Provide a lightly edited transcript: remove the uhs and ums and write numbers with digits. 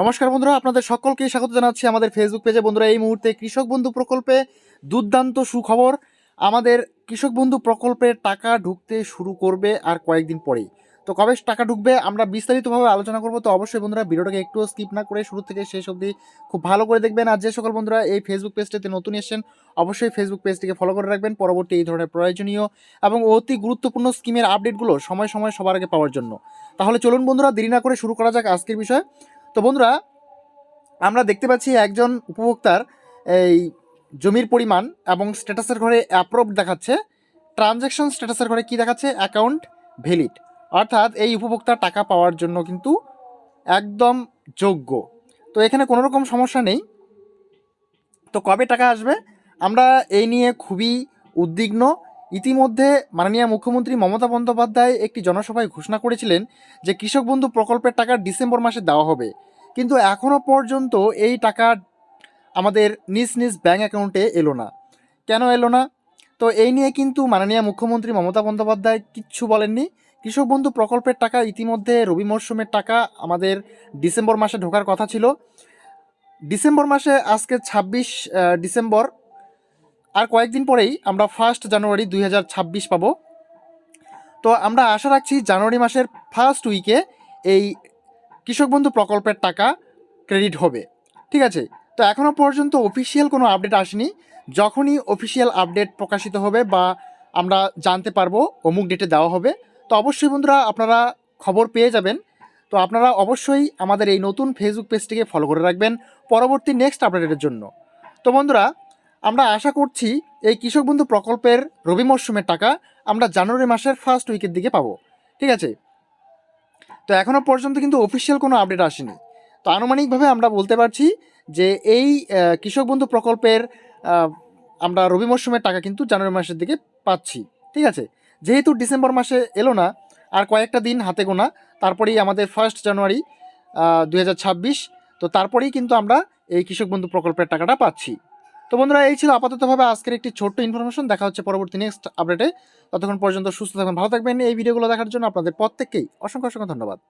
নমস্কার বন্ধুরা, আপনাদের সকলকে স্বাগত জানাচ্ছি আমাদের ফেসবুক পেজে। বন্ধুরা, এই মুহূর্তে কৃষক বন্ধু প্রকল্পে দুর্দান্ত সুখবর। আমাদের কৃষক বন্ধু প্রকল্পের টাকা ঢুকতে শুরু করবে আর কয়েকদিন পরেই। তো কবে টাকা ঢুকবে আমরা বিস্তারিতভাবে আলোচনা করব। তো অবশ্যই বন্ধুরা ভিডিওটাকে একটু স্কিপ না করে শুরু থেকে শেষ অবধি খুব ভালো করে দেখবেন। আর যে সকল বন্ধুরা এই ফেসবুক পেজটিতে নতুন এসেছেন অবশ্যই ফেসবুক পেজটিকে ফলো করে রাখবেন পরবর্তী এই ধরনের প্রয়োজনীয় এবং অতি গুরুত্বপূর্ণ স্কিমের আপডেটগুলো সময় সময় সবার আগে পাওয়ার জন্য। তাহলে চলুন বন্ধুরা, দেরি না করে শুরু করা যাক আজকের বিষয়। তো বন্ধুরা, আমরা দেখতে পাচ্ছি একজন উপভোক্তার এই জমির পরিমাণ এবং স্ট্যাটাসের ঘরে অ্যাপ্রুভ দেখাচ্ছে, ট্রানজ্যাকশন স্ট্যাটাসের ঘরে কি দেখাচ্ছে, অ্যাকাউন্ট ভ্যালিড। অর্থাৎ এই উপভোক্তা টাকা পাওয়ার জন্য কিন্তু একদম যোগ্য। তো এখানে কোনো রকম সমস্যা নেই। তো কবে টাকা আসবে আমরা এই নিয়ে খুবই উদ্বিগ্ন। ইতিমধ্যে মাননীয় মুখ্যমন্ত্রী মমতা বন্দ্যোপাধ্যায় একটি জনসভায় ঘোষণা করেছিলেন যে কৃষক বন্ধু প্রকল্পের টাকা ডিসেম্বর মাসে দেওয়া হবে, কিন্তু এখনও পর্যন্ত এই টাকা আমাদের নিজ নিজ ব্যাঙ্ক অ্যাকাউন্টে এলো না। কেন এলো না? তো এই নিয়ে কিন্তু মাননীয় মুখ্যমন্ত্রী মমতা বন্দ্যোপাধ্যায় কিচ্ছু বলেননি। কৃষক বন্ধু প্রকল্পের টাকা ইতিমধ্যে রবি মরশুমের টাকা আমাদের ডিসেম্বর মাসে ঢোকার কথা ছিল। ডিসেম্বর মাসে আজকে 26 ডিসেম্বর, আর কয়েকদিন পরেই আমরা 1 জানুয়ারি 2026 পাবো। তো আমরা আশা রাখছি জানুয়ারি মাসের ফার্স্ট উইকে এই কৃষক বন্ধু প্রকল্পের টাকা ক্রেডিট হবে। ঠিক আছে, তো এখনও পর্যন্ত অফিসিয়াল কোনো আপডেট আসেনি। যখনই অফিসিয়াল আপডেট প্রকাশিত হবে বা আমরা জানতে পারবো অমুক ডেটে দেওয়া হবে, তো অবশ্যই বন্ধুরা আপনারা খবর পেয়ে যাবেন। তো আপনারা অবশ্যই আমাদের এই নতুন ফেসবুক পেজটিকে ফলো করে রাখবেন পরবর্তী নেক্সট আপডেটের জন্য। তো বন্ধুরা, আমরা আশা করছি এই কৃষক বন্ধু প্রকল্পের রবি মরশুমের টাকা আমরা জানুয়ারি মাসের ফার্স্ট উইকের দিকে পাবো। ঠিক আছে, তো এখনও পর্যন্ত কিন্তু অফিসিয়াল কোনো আপডেট আসেনি। তো আনুমানিকভাবে আমরা বলতে পারছি যে এই কৃষক বন্ধু প্রকল্পের আমরা রবি মরশুমের টাকা কিন্তু জানুয়ারি মাসের দিকে পাচ্ছি। ঠিক আছে, যেহেতু ডিসেম্বর মাসে এলো না, আর কয়েকটা দিন হাতে গোনা, তারপরেই আমাদের 1 জানুয়ারি 2026। তো তারপরেই কিন্তু আমরা এই কৃষক বন্ধু প্রকল্পের টাকাটা পাচ্ছি। তো বন্ধুরা, এই ছিল আপাততভাবে আজকের একটি ছোট্ট ইনফরমেশন। দেখা হচ্ছে পরবর্তী নেক্সট আপডেটে। ততক্ষণ পর্যন্ত সুস্থ থাকবেন, ভালো থাকবেন। এই ভিডিওগুলো দেখার জন্য আপনাদের প্রত্যেককেই অসংখ্য অসংখ্য ধন্যবাদ।